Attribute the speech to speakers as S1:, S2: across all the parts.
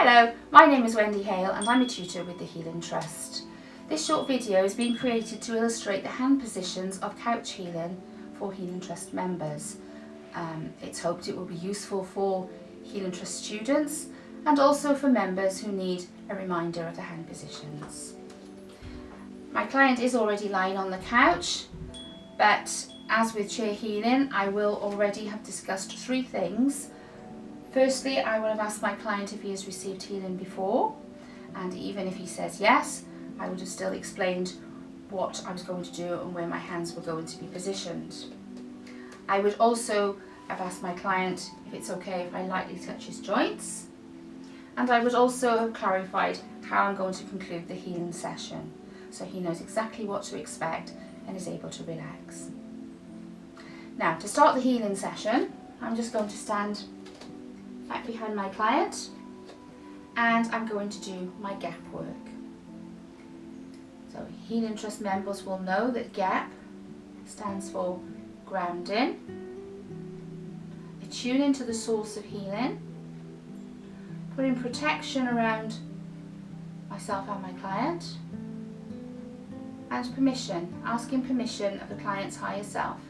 S1: Hello, my name is Wendy Hale and I'm a tutor with the Healing Trust. This short video has been created to illustrate the hand positions of couch healing for Healing Trust members. It's hoped it will be useful for Healing Trust students and also for members who need a reminder of the hand positions. My client is already lying on the couch, but as with chair healing, I will already have discussed three things. Firstly, I will have asked my client if he has received healing before, and even if he says yes, I would have still explained what I was going to do and where my hands were going to be positioned. I would also have asked my client if it's okay if I lightly touch his joints, and I would also have clarified how I'm going to conclude the healing session, so he knows exactly what to expect and is able to relax. Now, to start the healing session, I'm just going to stand back behind my client and I'm going to do my gap work. So Healing Trust members will know that gap stands for grounding, attuning to the source of healing, putting protection around myself and my client, and permission, asking permission of the client's higher self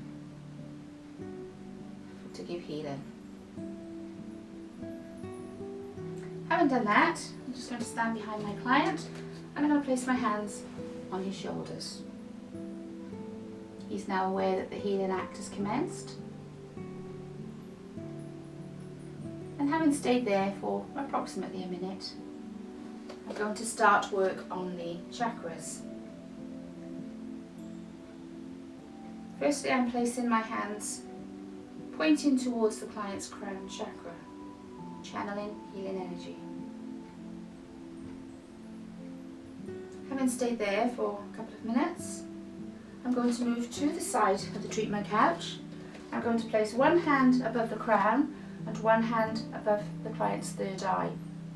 S1: to give healing. Having done that, I'm just going to stand behind my client and I'm going to place my hands on his shoulders. He's now aware that the healing act has commenced. And having stayed there for approximately a minute, I'm going to start work on the chakras. Firstly, I'm placing my hands pointing towards the client's crown chakra, channeling healing energy. Having stayed there for a couple of minutes, I'm going to move to the side of the treatment couch. I'm going to place one hand above the crown and one hand above the client's third eye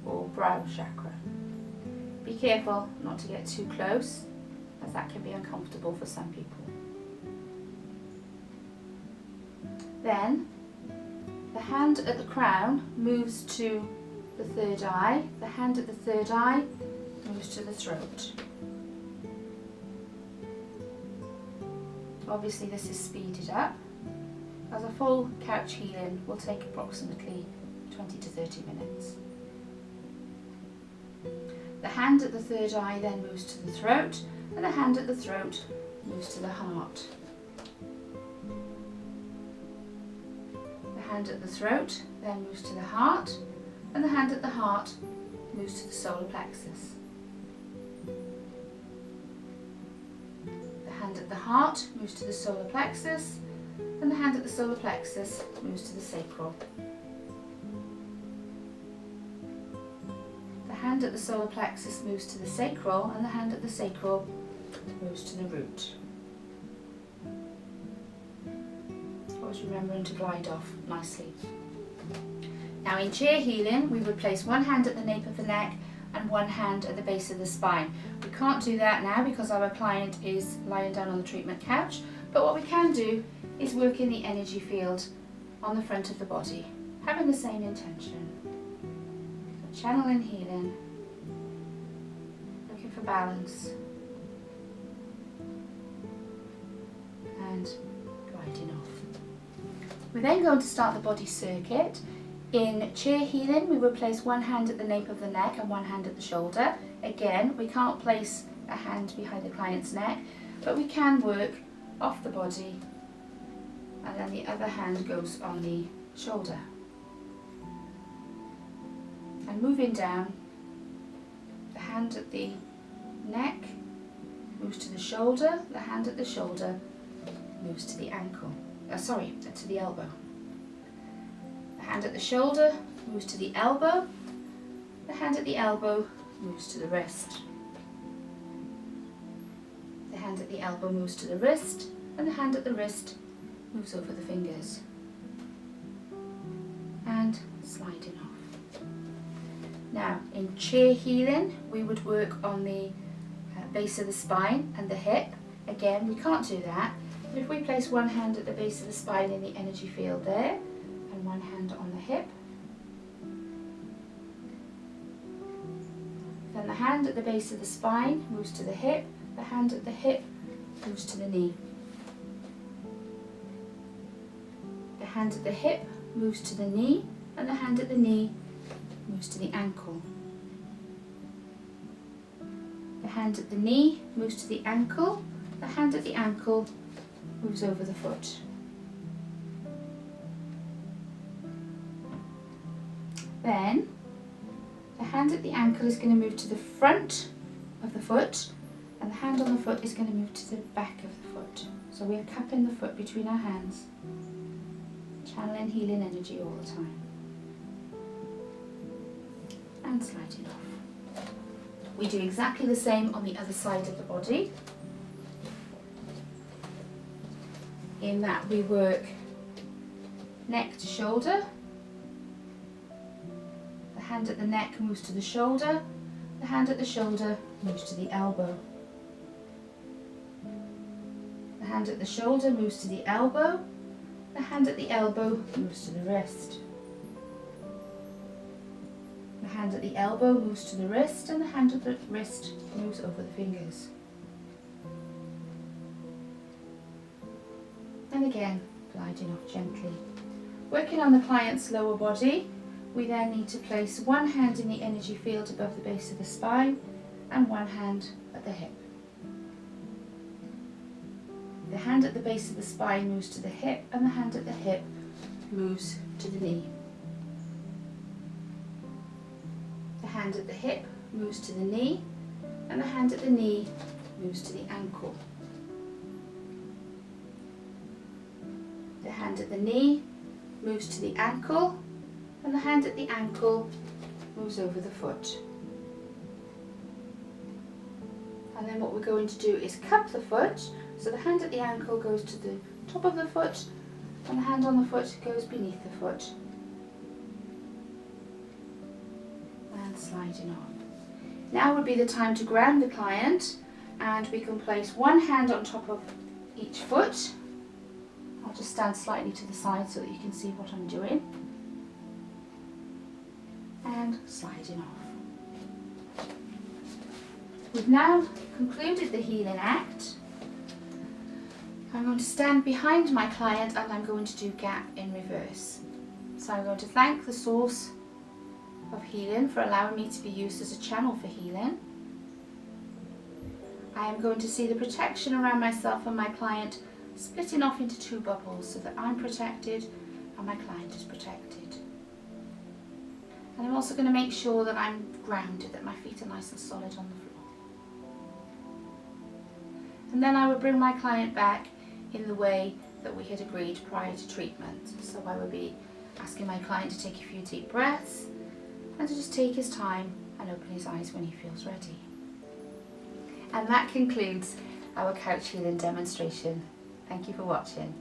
S1: or brow chakra. Be careful not to get too close, as that can be uncomfortable for some people. Then the hand at the crown moves to the third eye, the hand at the third eye moves to the throat. Obviously this is speeded up, as a full couch healing will take approximately 20 to 30 minutes. The hand at the third eye then moves to the throat, and the hand at the throat moves to the heart. The hand at the throat then moves to the heart, and the hand at the heart moves to the solar plexus. The hand at the heart moves to the solar plexus, and the hand at the solar plexus moves to the sacral. The hand at the solar plexus moves to the sacral, and the hand at the sacral moves to the root. Always remembering to glide off nicely. Now in chair healing, we would place one hand at the nape of the neck and one hand at the base of the spine. We can't do that now because our client is lying down on the treatment couch, but what we can do is work in the energy field on the front of the body, having the same intention. So channeling healing, looking for balance, and gliding off. We're then going to start the body circuit. In chair healing, we would place one hand at the nape of the neck and one hand at the shoulder. Again, we can't place a hand behind the client's neck, but we can work off the body, and then the other hand goes on the shoulder. And moving down, the hand at the neck moves to the shoulder, the hand at the shoulder moves to the ankle. To the elbow. The hand at the shoulder moves to the elbow, the hand at the elbow moves to the wrist. The hand at the elbow moves to the wrist, and the hand at the wrist moves over the fingers. And sliding off. Now, in chair healing, we would work on the base of the spine and the hip. Again, we can't do that. But if we place one hand at the base of the spine in the energy field there, and one hand on the hip, hand at the base of the spine moves to the hip, the hand at the hip moves to the knee. The hand at the hip moves to the knee, and the hand at the knee moves to the ankle. The hand at the knee moves to the ankle, the hand at the ankle moves over the foot. Then the hand at the ankle is going to move to the front of the foot, and the hand on the foot is going to move to the back of the foot. So we are cupping the foot between our hands, channeling healing energy all the time. And sliding off. We do exactly the same on the other side of the body, in that we work neck to shoulder. The hand at the neck moves to the shoulder, the hand at the shoulder moves to the elbow. The hand at the shoulder moves to the elbow, the hand at the elbow moves to the wrist. The hand at the elbow moves to the wrist, and the hand at the wrist moves over the fingers. And again, gliding off gently. Working on the client's lower body, we then need to place one hand in the energy field above the base of the spine and one hand at the hip. The hand at the base of the spine moves to the hip, and the hand at the hip moves to the knee. The hand at the hip moves to the knee, and the hand at the knee moves to the ankle. The hand at the knee moves to the ankle, and the hand at the ankle moves over the foot. And then what we're going to do is cup the foot, so the hand at the ankle goes to the top of the foot, and the hand on the foot goes beneath the foot. And sliding on. Now would be the time to ground the client, and we can place one hand on top of each foot. I'll just stand slightly to the side so that you can see what I'm doing. And sliding off. We've now concluded the healing act. I'm going to stand behind my client and I'm going to do gap in reverse. So I'm going to thank the source of healing for allowing me to be used as a channel for healing. I am going to see the protection around myself and my client splitting off into two bubbles so that I'm protected and my client is protected. And I'm also going to make sure that I'm grounded, that my feet are nice and solid on the floor. And then I will bring my client back in the way that we had agreed prior to treatment. So I will be asking my client to take a few deep breaths and to just take his time and open his eyes when he feels ready. And that concludes our couch healing demonstration. Thank you for watching.